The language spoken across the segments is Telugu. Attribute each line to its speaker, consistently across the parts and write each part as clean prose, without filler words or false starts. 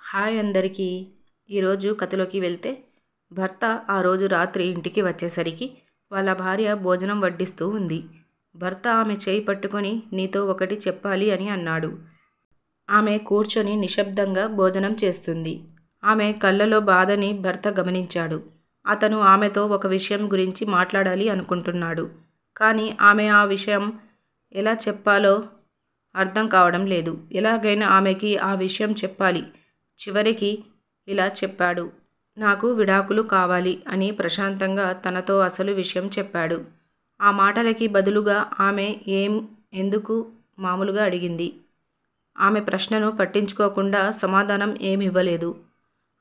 Speaker 1: హాయ్ అందరికీ. ఈరోజు కథలోకి వెళ్తే, భర్త ఆ రోజు రాత్రి ఇంటికి వచ్చేసరికి వాళ్ళ భార్య భోజనం వడ్డిస్తూ ఉంది. భర్త ఆమె చేయి పట్టుకొని నీతో ఒకటి చెప్పాలి అని అన్నాడు. ఆమె కూర్చొని నిశ్శబ్దంగా భోజనం చేస్తుంది. ఆమె కళ్ళలో బాధని భర్త గమనించాడు. అతను ఆమెతో ఒక విషయం గురించి మాట్లాడాలి అనుకుంటున్నాడు. కానీ ఆమె ఆ విషయం ఎలా చెప్పాలో అర్థం కావడం లేదు. ఎలాగైనా ఆమెకి ఆ విషయం చెప్పాలి. చివరికి ఇలా చెప్పాడు. నాకు విడాకులు కావాలి అని ప్రశాంతంగా తనతో అసలు విషయం చెప్పాడు. ఆ మాటలకి బదులుగా ఆమె ఎందుకు మామూలుగా అడిగింది. ఆమె ప్రశ్నను పట్టించుకోకుండా సమాధానం ఏమివ్వలేదు.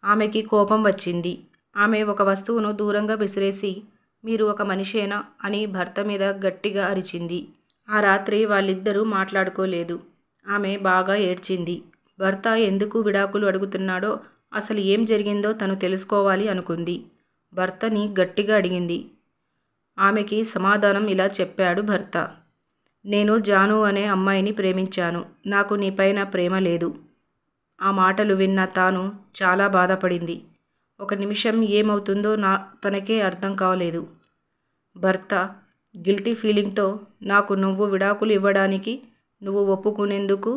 Speaker 1: ఆమెకి కోపం వచ్చింది. ఆమె ఒక వస్తువును దూరంగా విసిరేసి, మీరు ఒక మనిషేనా అని భర్త మీద గట్టిగా అరిచింది. ఆ రాత్రి వాళ్ళిద్దరూ మాట్లాడుకోలేదు. ఆమె బాగా ఏడ్చింది. భర్త ఎందుకు విడాకులు అడుగుతున్నాడో, అసలు ఏం జరిగిందో తను తెలుసుకోవాలి అనుకుంది. భర్తని గట్టిగా అడిగింది. ఆమెకి సమాధానం ఇలా చెప్పాడు భర్త. నేను జాను అనే అమ్మాయిని ప్రేమించాను. నాకు నీపైన ప్రేమ లేదు. ఆ మాటలు విన్న తాను చాలా బాధపడింది. ఒక నిమిషం ఏమవుతుందో తనకే అర్థం కాలేదు. భర్త గిల్టీ ఫీలింగ్తో, నాకు నువ్వు విడాకులు ఇవ్వడానికి, నువ్వు ఒప్పుకునేందుకు,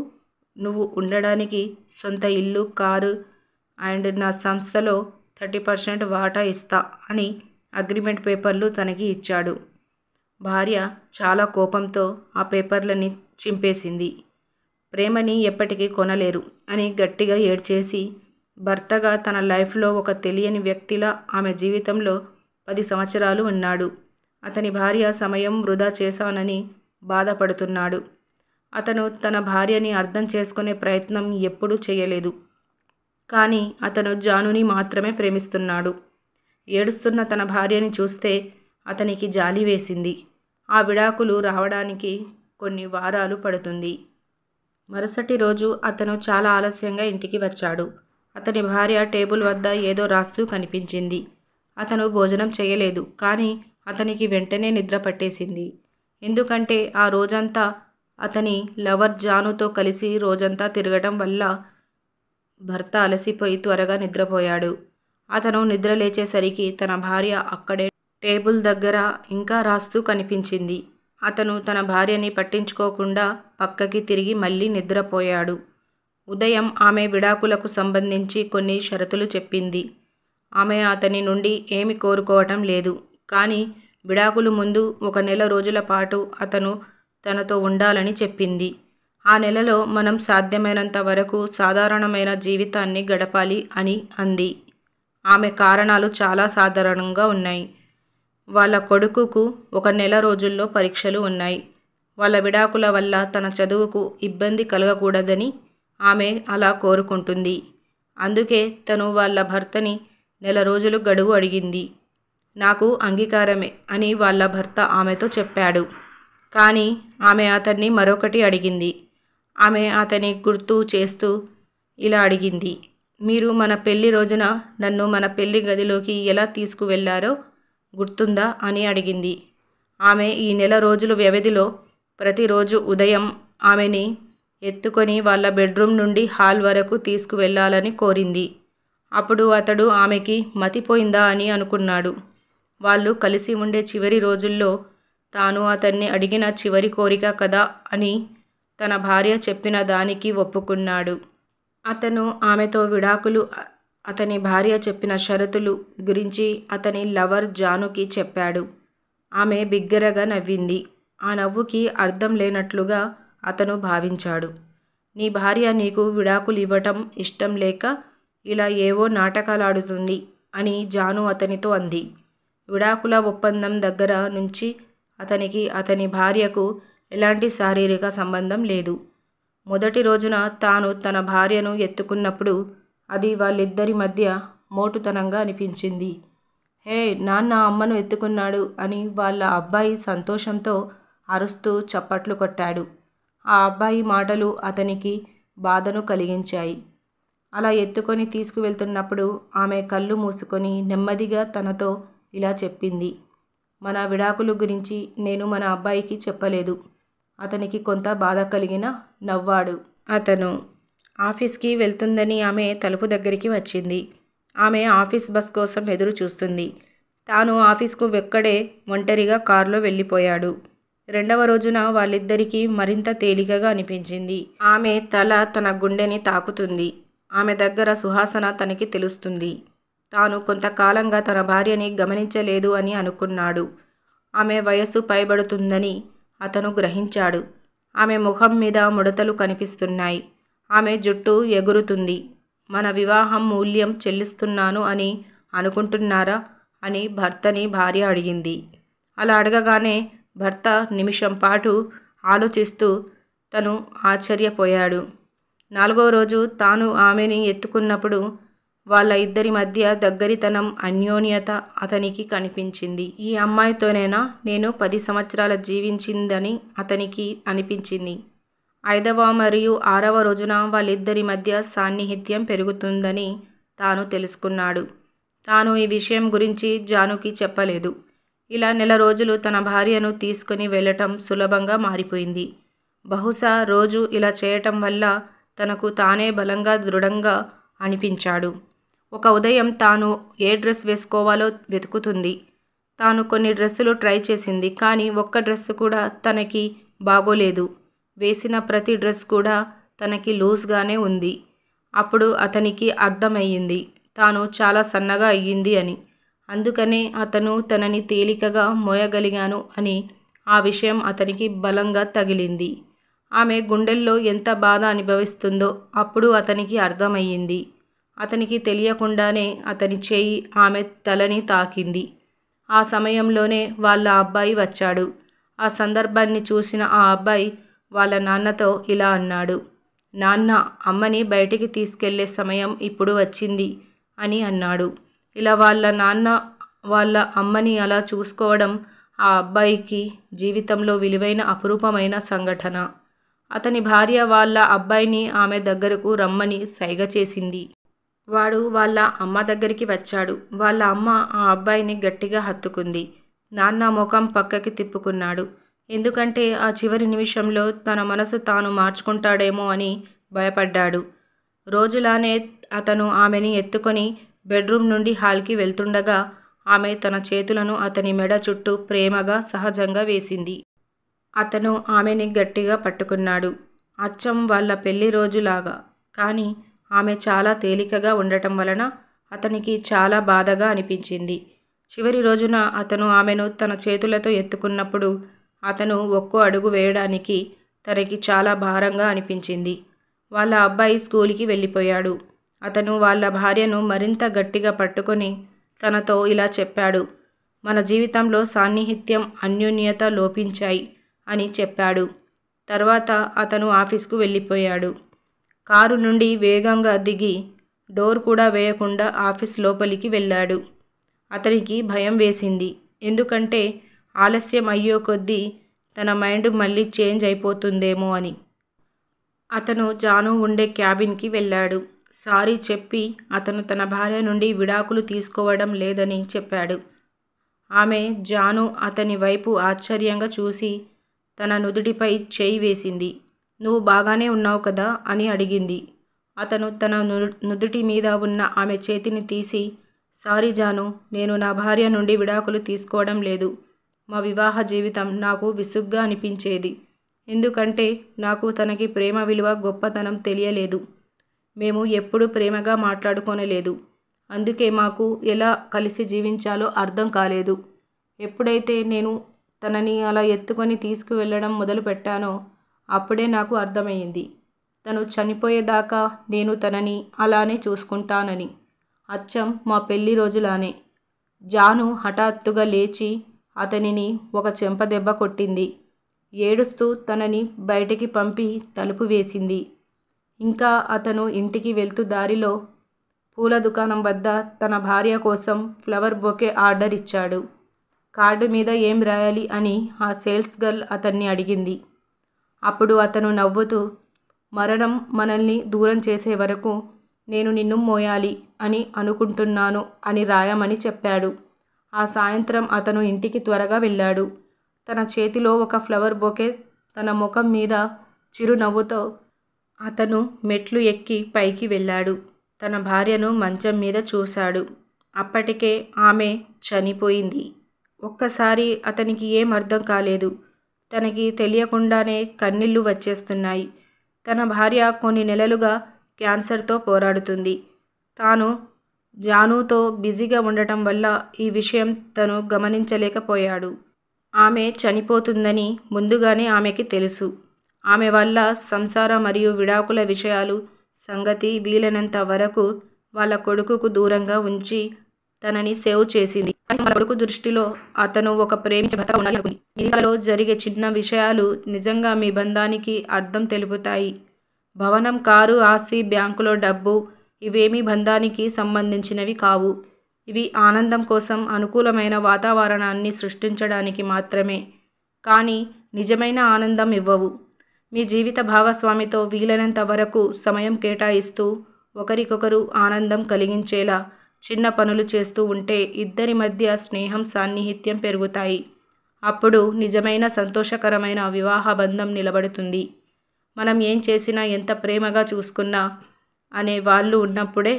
Speaker 1: నువ్వు ఉండడానికి సొంత ఇల్లు, కారు అండ్ నా సంస్థలో 30% వాటా ఇస్తా అని అగ్రిమెంట్ పేపర్లు తనకి ఇచ్చాడు. భార్య చాలా కోపంతో ఆ పేపర్లని చింపేసింది. ప్రేమని ఎప్పటికీ కొనలేరు అని గట్టిగా ఏడ్చేసి, భర్తగా తన లైఫ్లో ఒక తెలియని వ్యక్తిలా ఆమె జీవితంలో 10 సంవత్సరాలు ఉన్నాడు. అతని భార్య సమయం వృధా చేశానని బాధపడుతున్నాడు. అతను తన భార్యని అర్థం చేసుకునే ప్రయత్నం ఎప్పుడూ చేయలేదు. కానీ అతను జానుని మాత్రమే ప్రేమిస్తున్నాడు. ఏడుస్తున్న తన భార్యని చూస్తే అతనికి జాలి వేసింది. ఆ విడాకులు రావడానికి కొన్ని వారాలు పడుతుంది. మరుసటి రోజు అతను చాలా ఆలస్యంగా ఇంటికి వచ్చాడు. అతని భార్య టేబుల్ వద్ద ఏదో రాస్తూ కనిపించింది. అతను భోజనం చేయలేదు. కానీ అతనికి వెంటనే నిద్ర పట్టేసింది. ఎందుకంటే ఆ రోజంతా అతని లవర్ జానుతో కలిసి రోజంతా తిరగటం వల్ల భర్త అలసిపోయి త్వరగా నిద్రపోయాడు. అతను నిద్ర లేచేసరికి తన భార్య అక్కడే టేబుల్ దగ్గర ఇంకా రాస్తూ కనిపించింది. అతను తన భార్యని పట్టించుకోకుండా పక్కకి తిరిగి మళ్ళీ నిద్రపోయాడు. ఉదయం ఆమె విడాకులకు సంబంధించి కొన్ని షరతులు చెప్పింది. ఆమె అతని నుండి ఏమి కోరుకోవటం లేదు. కానీ విడాకులు ముందు 1 నెల రోజుల పాటు అతను తనతో ఉండాలని చెప్పింది. ఆ నెలలో మనం సాధ్యమైనంత వరకు సాధారణమైన జీవితాన్ని గడపాలి అని అంది. ఆమె కారణాలు చాలా సాధారణంగా ఉన్నాయి. వాళ్ళ కొడుకుకు 1 నెల రోజుల్లో పరీక్షలు ఉన్నాయి. వాళ్ళ విడాకుల వల్ల తన చదువుకు ఇబ్బంది కలగకూడదని ఆమె అలా కోరుకుంటుంది. అందుకే తను వాళ్ళ భర్తని నెల రోజులు గడువు అడిగింది. నాకు అంగీకారమే అని వాళ్ళ భర్త ఆమెతో చెప్పాడు. కానీ ఆమె అతన్ని మరొకటి అడిగింది. ఆమె అతని గుర్తు చేస్తూ ఇలా అడిగింది. మీరు మన పెళ్లి రోజున నన్ను మన పెళ్లి గదిలోకి ఎలా తీసుకువెళ్లారో గుర్తుందా అని అడిగింది. ఆమె ఈ నెల రోజుల వ్యవధిలో ప్రతిరోజు ఉదయం ఆమెని ఎత్తుకొని వాళ్ళ బెడ్రూమ్ నుండి హాల్ వరకు తీసుకువెళ్లాలని కోరింది. అప్పుడు అతడు ఆమెకి మతిపోయిందా అని అనుకున్నాడు. వాళ్ళు కలిసి ఉండే చివరి రోజుల్లో తాను అతన్ని అడిగిన చివరి కోరిక కదా అని తన భార్య చెప్పిన దానికి ఒప్పుకున్నాడు. అతను ఆమెతో విడాకులు, అతని భార్య చెప్పిన షరతులు గురించి అతని లవర్ జానుకి చెప్పాడు. ఆమె బిగ్గరగా నవ్వింది. ఆ నవ్వుకి అర్థం లేనట్లుగా అతను భావించాడు. నీ భార్య నీకు విడాకులు ఇవ్వటం ఇష్టం లేక ఇలా ఏవో నాటకాలాడుతుంది అని జాను అతనితో అంది. విడాకుల ఒప్పందం దగ్గర నుంచి అతనికి అతని భార్యకు ఎలాంటి శారీరక సంబంధం లేదు. మొదటి రోజున తాను తన భార్యను ఎత్తుకున్నప్పుడు అది వాళ్ళిద్దరి మధ్య మోటుతనంగా అనిపించింది. హే, నాన్న అమ్మను ఎత్తుకున్నాడు అని వాళ్ళ అబ్బాయి సంతోషంతో అరుస్తూ చప్పట్లు కొట్టాడు. ఆ అబ్బాయి మాటలు అతనికి బాధను కలిగించాయి. అలా ఎత్తుకొని తీసుకువెళ్తున్నప్పుడు ఆమె కళ్ళు మూసుకొని నెమ్మదిగా తనతో ఇలా చెప్పింది. మన విడాకులు గురించి నేను మన అబ్బాయికి చెప్పలేదు. అతనికి కొంత బాధ కలిగిన నవ్వాడు అతను. ఆఫీస్కి వెళ్తుందని ఆమె తలుపు దగ్గరికి వచ్చింది. ఆమె ఆఫీస్ బస్ కోసం ఎదురు చూస్తుంది. తాను ఆఫీస్కు ఒక్కడే ఒంటరిగా కారులో వెళ్ళిపోయాడు. రెండవ రోజున వాళ్ళిద్దరికీ మరింత తేలికగా అనిపించింది. ఆమె తల తన గుండెని తాకుతుంది. ఆమె దగ్గర సుహాసన తనకి తెలుస్తుంది. తాను కొంతకాలంగా తన భార్యని గమనించలేదు అని అనుకున్నాడు. ఆమె వయస్సు పైబడుతుందని అతను గ్రహించాడు. ఆమె ముఖం మీద ముడతలు కనిపిస్తున్నాయి. ఆమె జుట్టు ఎగురుతుంది. మన వివాహం మూల్యం చెల్లిస్తున్నాను అని అనుకుంటున్నారా అని భర్తని భార్య అడిగింది. అలా అడగగానే భర్త నిమిషం పాటు ఆలోచిస్తూ తను ఆశ్చర్యపోయాడు. 4వ రోజు తాను ఆమెని ఎత్తుకున్నప్పుడు వాళ్ళ ఇద్దరి మధ్య దగ్గరితనం, అన్యోన్యత అతనికి కనిపించింది. ఈ అమ్మాయితోనేనా నేను 10 సంవత్సరాలు జీవించిందని అతనికి అనిపించింది. 5వ మరియు 6వ రోజున వాళ్ళిద్దరి మధ్య సాన్నిహిత్యం పెరుగుతుందని తాను తెలుసుకున్నాడు. తాను ఈ విషయం గురించి జానుకి చెప్పలేదు. ఇలా నెల రోజులు తన భార్యను తీసుకుని వెళ్ళటం సులభంగా మారిపోయింది. బహుశా రోజు ఇలా చేయటం వల్ల తనకు తానే బలంగా, దృఢంగా అనిపించాడు. ఒక ఉదయం తాను ఏ డ్రెస్ వేసుకోవాలో వెతుకుతుంది. తాను కొన్ని డ్రెస్సులు ట్రై చేసింది. కానీ ఒక్క డ్రెస్సు కూడా తనకి బాగోలేదు. వేసిన ప్రతి డ్రెస్ కూడా తనకి లూజ్గానే ఉంది. అప్పుడు అతనికి అర్థమయ్యింది తాను చాలా సన్నగా అయ్యింది అని. అందుకనే అతను తనని తేలికగా మోయగలిగాను అని ఆ విషయం అతనికి బలంగా తగిలింది. ఆమె గుండెల్లో ఎంత బాధ అనుభవిస్తుందో అప్పుడు అతనికి అర్థమయ్యింది. అతనికి తెలియకుండానే అతని చేయి ఆమె తలని తాకింది. ఆ సమయంలోనే వాళ్ళ అబ్బాయి వచ్చాడు. ఆ సందర్భాన్ని చూసిన ఆ అబ్బాయి వాళ్ళ నాన్నతో ఇలా అన్నాడు. నాన్న, అమ్మని బయటికి తీసుకెళ్లే సమయం ఇప్పుడు వచ్చింది అని అన్నాడు. ఇలా వాళ్ళ నాన్న వాళ్ళ అమ్మని అలా చూసుకోవడం ఆ అబ్బాయికి జీవితంలో విలువైన, అపురూపమైన సంఘటన. అతని భార్య వాళ్ళ అబ్బాయిని ఆమె దగ్గరకు రమ్మని సైగ చేసింది. వాడు వాళ్ళ అమ్మ దగ్గరికి వచ్చాడు. వాళ్ళ అమ్మ ఆ అబ్బాయిని గట్టిగా హత్తుకుంది. నాన్న ముఖం పక్కకి తిప్పుకున్నాడు. ఎందుకంటే ఆ చివరి నిమిషంలో తన మనసు తాను మార్చుకుంటాడేమో అని భయపడ్డాడు. రోజులానే అతను ఆమెని ఎత్తుకొని బెడ్రూమ్ నుండి హాల్కి వెళ్తుండగా ఆమె తన చేతులను అతని మెడ చుట్టూ ప్రేమగా, సహజంగా వేసింది. అతను ఆమెని గట్టిగా పట్టుకున్నాడు. అచ్చం వాళ్ళ పెళ్లి రోజులాగా. కానీ ఆమె చాలా తేలికగా ఉండటం వలన అతనికి చాలా బాధగా అనిపించింది. చివరి రోజున అతను ఆమెను తన చేతులతో ఎత్తుకున్నప్పుడు అతను ఒక్కో అడుగు వేయడానికి తనకి చాలా భారంగా అనిపించింది. వాళ్ళ అబ్బాయి స్కూల్కి వెళ్ళిపోయాడు. అతను వాళ్ళ భార్యను మరింత గట్టిగా పట్టుకొని తనతో ఇలా చెప్పాడు. మన జీవితంలో సాన్నిహిత్యం, అన్యోన్యత లోపించాయి అని చెప్పాడు. తర్వాత అతను ఆఫీస్కు వెళ్ళిపోయాడు. కారు నుండి వేగంగా దిగి డోర్ కూడా వేయకుండా ఆఫీస్ లోపలికి వెళ్ళాడు. అతనికి భయం వేసింది. ఎందుకంటే ఆలస్యం అయ్యే కొద్దీ తన మైండ్ మళ్ళీ చేంజ్ అయిపోతుందేమో అని. అతను జాను ఉండే క్యాబిన్కి వెళ్ళాడు. సారీ చెప్పి అతను తన భార్య నుండి విడాకులు తీసుకోవడం లేదని చెప్పాడు. ఆమె జాను అతని వైపు ఆశ్చర్యంగా చూసి తన నుదుటిపై చేయి వేసింది. నువ్వు బాగానే ఉన్నావు కదా అని అడిగింది. అతను తన నుదుటి మీద ఉన్న ఆమె చేతిని తీసి, సారీ జాను, నేను నా భార్య నుండి విడాకులు తీసుకోవడం లేదు. మా వివాహ జీవితం నాకు విసుగ్గా అనిపించేది. ఎందుకంటే నాకు తనకి ప్రేమ విలువ, గొప్పతనం తెలియలేదు. మేము ఎప్పుడూ ప్రేమగా మాట్లాడుకోనలేదు. అందుకే మాకు ఎలా కలిసి జీవించాలో అర్థం కాలేదు. ఎప్పుడైతే నేను తనని అలా ఎత్తుకొని తీసుకువెళ్ళడం మొదలుపెట్టానో అప్పుడే నాకు అర్థమైంది. తను చనిపోయేదాకా నేను తనని అలానే చూసుకుంటానని. అచ్చం మా పెళ్లి రోజులానే. జాను హఠాత్తుగా లేచి అతనిని ఒక చెంపదెబ్బ కొట్టింది. ఏడుస్తూ తనని బయటికి పంపి తలుపు వేసింది. ఇంకా అతను ఇంటికి వెళ్తూ దారిలో పూల దుకాణం వద్ద తన భార్య కోసం ఫ్లవర్ బొకే ఆర్డర్ ఇచ్చాడు. కార్డు మీద ఏం రాయాలి అని ఆ సేల్స్ గర్ల్ అతన్ని అడిగింది. అప్పుడు అతను నవ్వుతూ, మరణం మనల్ని దూరం చేసే వరకు నేను నిన్ను మోయాలి అని అనుకుంటున్నాను అని రాయమని చెప్పాడు. ఆ సాయంత్రం అతను ఇంటికి త్వరగా వెళ్ళాడు. తన చేతిలో ఒక ఫ్లవర్ బొకే, తన ముఖం మీద చిరునవ్వుతో అతను మెట్లు ఎక్కి పైకి వెళ్ళాడు. తన భార్యను మంచం మీద చూశాడు. అప్పటికే ఆమె చనిపోయింది. ఒక్కసారి అతనికి ఏం అర్థం కాలేదు. తనకి తెలియకుండానే కన్నీళ్లు వచ్చేస్తున్నాయి. తన భార్య కొన్ని నెలలుగా క్యాన్సర్తో పోరాడుతుంది. తాను జానుతో బిజీగా ఉండటం వల్ల ఈ విషయం తను గమనించలేకపోయాడు. ఆమె చనిపోతుందని ముందుగానే ఆమెకి తెలుసు. ఆమె వల్ల సంసార మరియు విడాకుల విషయాలు సంగతి వీలైనంత వరకు వాళ్ళ కొడుకుకు దూరంగా ఉంచి తనని సేవ్ చేసింది. వాళ్ళ కొడుకు దృష్టిలో అతను ఒక ప్రేమించే భర్తగా ఉండాలి అనుకుంది. జీవితంలో జరిగే చిన్న విషయాలు నిజంగా మీ బంధానికి అర్థం తెలుపుతాయి. భవనం, కారు, ఆస్తి, బ్యాంకులో డబ్బు ఇవేమీ బంధానికి సంబంధించినవి కావు. ఇవి ఆనందం కోసం అనుకూలమైన వాతావరణాన్ని సృష్టించడానికి మాత్రమే, కానీ నిజమైన ఆనందం ఇవ్వవు. మీ జీవిత భాగస్వామితో వీలైనంత వరకు సమయం కేటాయిస్తూ ఒకరికొకరు ఆనందం కలిగించేలా చిన్న పనులు చేస్తూ ఉంటే ఇద్దరి మధ్య స్నేహం, సాన్నిహిత్యం పెరుగుతాయి. అప్పుడు నిజమైన సంతోషకరమైన వివాహ బంధం నిలబడుతుంది. మనం ఏం చేసినా, ఎంత ప్రేమగా చూసుకున్నా అనే వాళ్ళు ఉన్నప్పుడే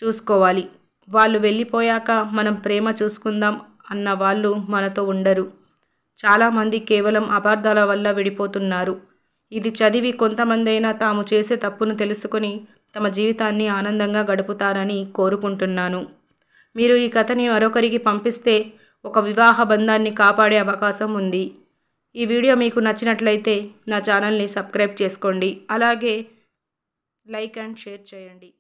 Speaker 1: చూసుకోవాలి. వాళ్ళు వెళ్ళిపోయాక మనం ప్రేమ చూసుకుందాం అన్న వాళ్ళు మనతో ఉండరు. చాలామంది కేవలం అపార్థాల వల్ల విడిపోతున్నారు. ఇది చదివి కొంతమందైనా తాము చేసే తప్పును తెలుసుకొని తమ జీవితాన్ని ఆనందంగా గడుపుతారని కోరుకుంటున్నాను. మీరు ఈ కథని మరొకరికి పంపిస్తే ఒక వివాహ బంధాన్ని కాపాడే అవకాశం ఉంది. ఈ వీడియో మీకు నచ్చినట్లయితే నా ఛానల్ని సబ్స్క్రైబ్ చేసుకోండి. అలాగే లైక్ అండ్ షేర్ చేయండి.